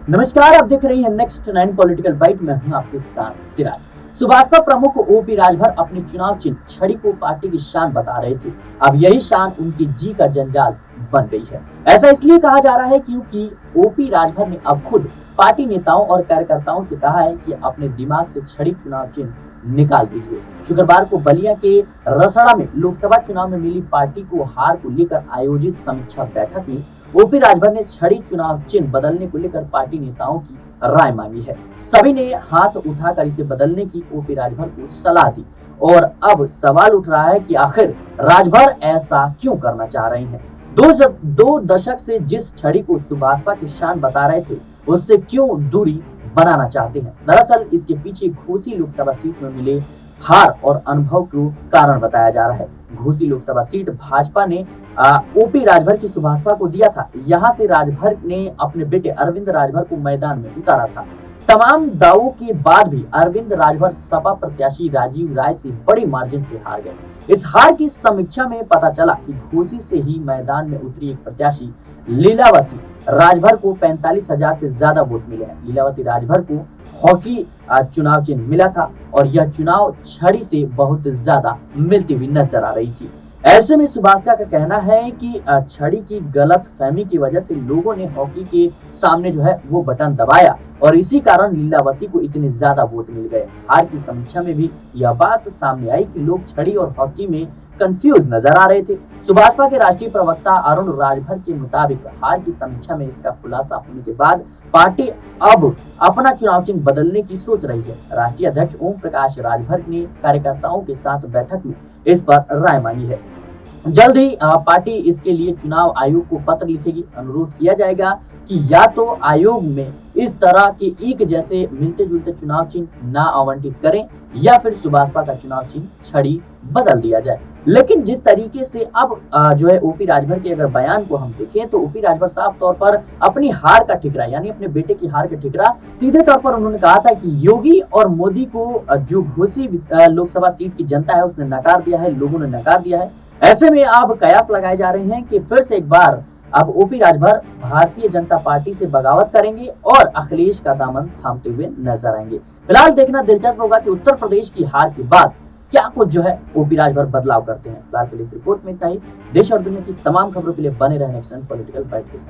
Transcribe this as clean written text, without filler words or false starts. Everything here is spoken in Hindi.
नमस्कार, आप देख रही हैं नेक्स्ट 9 पॉलिटिकल बाइट में हूं आपके साथ सिराज। सुभाषपा प्रमुख ओपी राजभर अपने चुनाव चिन्ह छड़ी को पार्टी की शान बता रहे थे। अब यही शान उनकी जी का जंजाल बन गई है। ऐसा इसलिए कहा जा रहा है क्योंकि ओपी राजभर ने अब खुद पार्टी नेताओं और कार्यकर्ताओं से कहा है कि अपने दिमाग से छड़ी चुनाव चिन्ह निकाल दीजिए। शुक्रवार को बलिया के रसड़ा में लोकसभा चुनाव में मिली पार्टी को हार को लेकर आयोजित समीक्षा बैठक में ओपी राजभर ने छड़ी चुनाव चिन्ह बदलने को लेकर पार्टी नेताओं की राय मांगी है। सभी ने हाथ उठाकर इसे बदलने की ओपी राजभर को सलाह दी और अब सवाल उठ रहा है कि आखिर राजभर ऐसा क्यों करना चाह रहे हैं। दो दशक से जिस छड़ी को सुभाषपा की शान बता रहे थे उससे क्यों दूरी बनाना चाहते हैं। दरअसल इसके पीछे घोसी लोकसभा सीट में मिले हार और अनुभव को कारण बताया जा रहा है। घोसी लोकसभा सीट भाजपा ने ओपी राजभर की सुभाषपा को दिया था। यहां से राजभर ने अपने बेटे अरविंद राजभर को मैदान में उतारा था। तमाम दावों के बाद भी अरविंद राजभर सपा प्रत्याशी राजीव राय से बड़ी मार्जिन से हार गए। इस हार की समीक्षा में पता चला कि घोसी से ही मैदान में उतरी एक प्रत्याशी लीलावती राजभर को 45,000 से ज्यादा वोट मिले हैं। लीलावती राजभर को हॉकी चुनाव चिन्ह मिला था और यह चुनाव छड़ी से बहुत ज्यादा मिलती हुई नजर आ रही थी। ऐसे में सुभाषपा का कहना है कि छड़ी की गलत फहमी की वजह से लोगों ने हॉकी के सामने जो है वो बटन दबाया और इसी कारण लीलावती को इतने ज्यादा वोट मिल गए। हार की समीक्षा में भी यह बात सामने आई कि लोग छड़ी और हॉकी में कंफ्यूज नजर आ रहे थे। सुभाषपा के राष्ट्रीय प्रवक्ता अरुण राजभर के मुताबिक हार की समीक्षा में इसका खुलासा होने के बाद पार्टी अब अपना चुनाव चिन्ह बदलने की सोच रही है। राष्ट्रीय अध्यक्ष ओम प्रकाश राजभर ने कार्यकर्ताओं के साथ बैठक में इस पर राय मांगी है। जल्द ही पार्टी इसके लिए चुनाव आयोग को पत्र लिखेगी। अनुरोध किया जाएगा कि या तो आयोग में इस तरह के एक जैसे मिलते जुलते चुनाव चिन्ह ना आवंटित करें या फिर सुभाषपा का चुनाव चिन्ह छड़ी बदल दिया जाए। लेकिन जिस तरीके से अब जो है ओपी राजभर के अगर बयान को हम देखें तो ओपी राजभर साफ तौर पर अपनी हार का ठिकरा यानी अपने बेटे की हार का ठिकरा सीधे तौर पर उन्होंने कहा था कि योगी और मोदी को जो घोसी लोकसभा सीट की जनता है उसने नकार दिया है, लोगों ने नकार दिया है। ऐसे में अब कयास लगाए जा रहे हैं कि फिर से एक बार अब ओपी राजभर भारतीय जनता पार्टी से बगावत करेंगे और अखिलेश का दामन थामते हुए नजर आएंगे। फिलहाल देखना दिलचस्प होगा कि उत्तर प्रदेश की हार के बाद क्या कुछ जो है ओपी राजभर बदलाव करते हैं। फिलहाल के लिए इस रिपोर्ट में इतना ही। देश और दुनिया की तमाम खबरों के लिए बने रहने नेक्स्ट पॉलिटिकल बाइट के साथ।